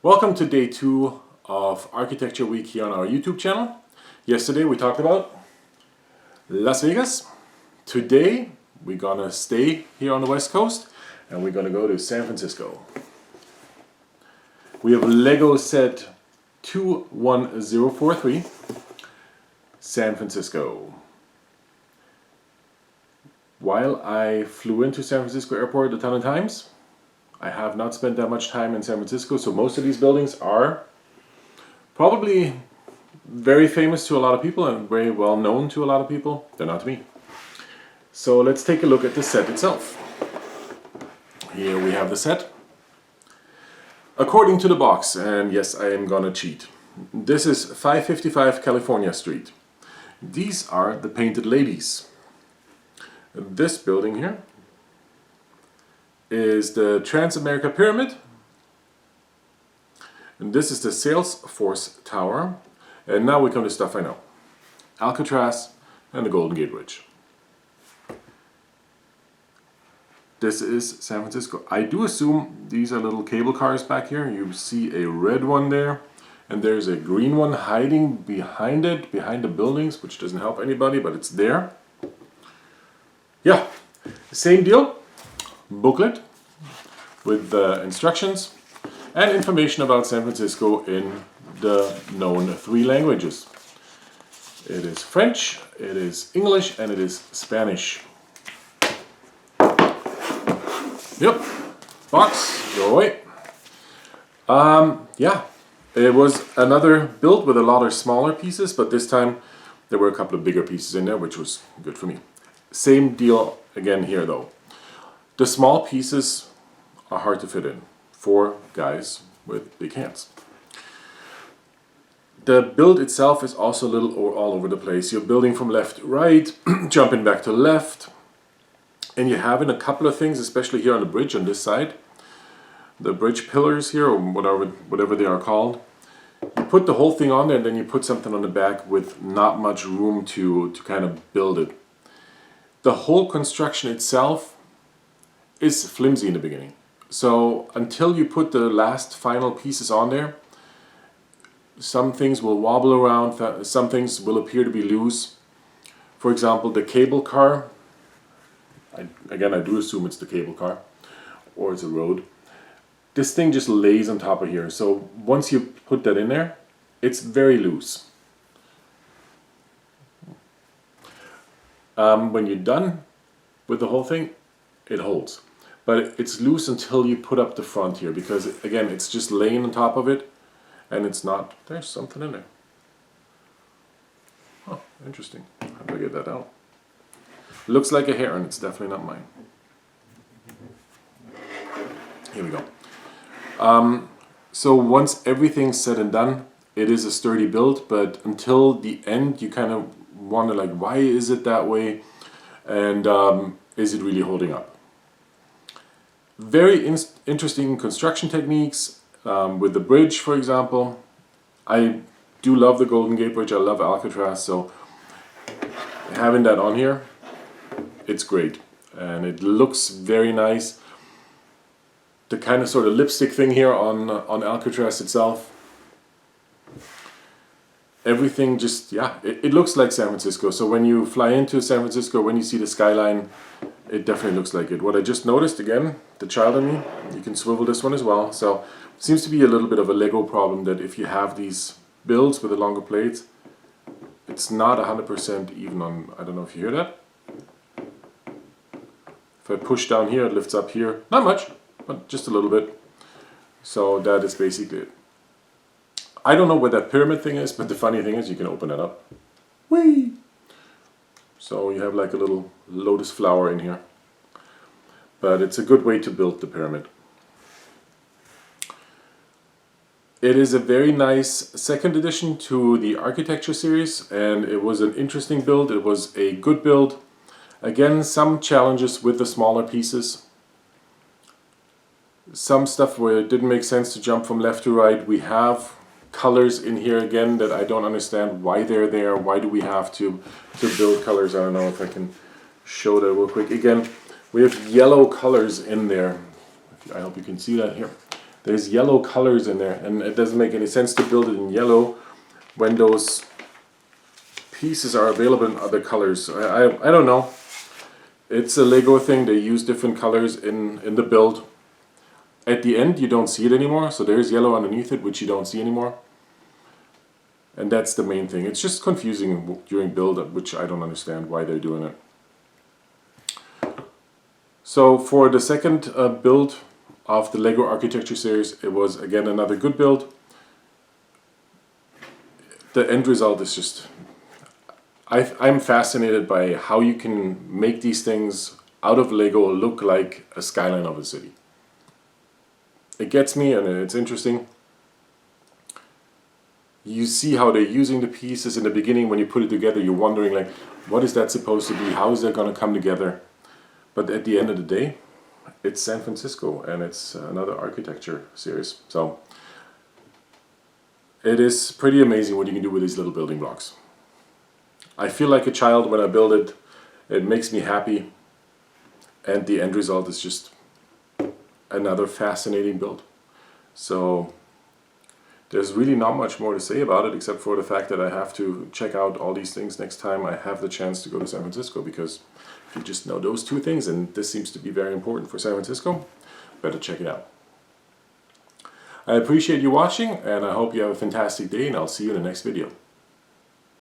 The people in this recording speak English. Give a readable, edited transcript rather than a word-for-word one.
Welcome to day 2 of Architecture Week here on our YouTube channel. Yesterday we talked about Las Vegas. Today we're gonna stay here on the West Coast and we're gonna go to San Francisco. We have Lego set 21043, San Francisco. While I flew into San Francisco Airport a ton of times, I have not spent that much time in San Francisco, so most of these buildings are probably very famous to a lot of people and very well known to a lot of people. They're not to me. So let's take a look at the set itself. Here we have the set. According to the box, and yes, I am gonna cheat. This is 555 California Street. These are the Painted Ladies. This building here is the Trans-America Pyramid, and this is the Salesforce Tower, and now we come to stuff I know. Alcatraz and the Golden Gate Bridge. This is San Francisco. I do assume these are little cable cars back here. You see a red one there, and there's a green one hiding behind it, behind the buildings, which doesn't help anybody, but it's there. Yeah, same deal. Booklet with instructions and information about San Francisco in the known 3 languages. It is French, it is English, and it is Spanish. Yep, box, go away. Yeah, it was another build with a lot of smaller pieces, but this time there were a couple of bigger pieces in there, which was good for me. Same deal again here though. The small pieces are hard to fit in for guys with big hands. The build itself is also a little all over the place. You're building from left to right, jumping back to left, and you have in a couple of things, especially here on the bridge on this side, the bridge pillars here, or whatever they are called. You put the whole thing on there and then you put something on the back with not much room to kind of build it. The whole construction itself is flimsy in the beginning. So until you put the last final pieces on there, some things will wobble around, some things will appear to be loose. For example, the cable car, again I do assume it's the cable car, or it's a road. This thing just lays on top of here, so once you put that in there, it's very loose. When you're done with the whole thing, it holds. But it's loose until you put up the front here, because again, it's just laying on top of it, and it's not, there's something in there. Oh, interesting. How do I get that out? Looks like a hair, and it's definitely not mine. Here we go. So once everything's said and done, it is a sturdy build, but until the end, you kind of wonder, like, why is it that way, and is it really holding up? Very interesting construction techniques with the bridge, for example. I do love the Golden Gate Bridge, I love Alcatraz, so having that on here, it's great, and it looks very nice. The kind of sort of lipstick thing here on Alcatraz itself, everything just, yeah, it looks like San Francisco. So when you fly into San Francisco, when you see the skyline, it definitely looks like it. What I just noticed, again, the child in me, you can swivel this one as well. So it seems to be a little bit of a Lego problem that if you have these builds with the longer plates, it's not 100% even on, I don't know if you hear that. If I push down here, it lifts up here. Not much, but just a little bit. So that is basically it. I don't know where that pyramid thing is, but the funny thing is you can open it up. Whee! So you have like a little lotus flower in here. But it's a good way to build the pyramid. It is a very nice second addition to the architecture series, and it was an interesting build. It was a good build. Again, some challenges with the smaller pieces. Some stuff where it didn't make sense to jump from left to right. We have colors in here again that I don't understand why they're there. Why do we have to build colors? I don't know if I can show that real quick. Again, we have yellow colors in there. I hope you can see that here. there's yellow colors in there, and it doesn't make any sense to build it in yellow when those pieces are available in other colors. I don't know. It's a Lego thing. They use different colors in the build. At the end you don't see it anymore, so there's yellow underneath it which you don't see anymore. And that's the main thing. It's just confusing during build, which I don't understand why they're doing it. So for the second build of the Lego Architecture series, it was again another good build. The end result is just... I'm fascinated by how you can make these things out of Lego look like a skyline of a city. It gets me, and it's interesting. You see how they're using the pieces in the beginning. When you put it together, you're wondering, like, what is that supposed to be? How is that going to come together? But at the end of the day, it's San Francisco, and it's another architecture series. So it is pretty amazing what you can do with these little building blocks. I feel like a child when I build it. It makes me happy, and the end result is just another fascinating build. So there's really not much more to say about it, except for the fact that I have to check out all these things next time I have the chance to go to San Francisco, because if you just know those two things, and this seems to be very important for San Francisco, better check it out. I appreciate you watching, and I hope you have a fantastic day, and I'll see you in the next video.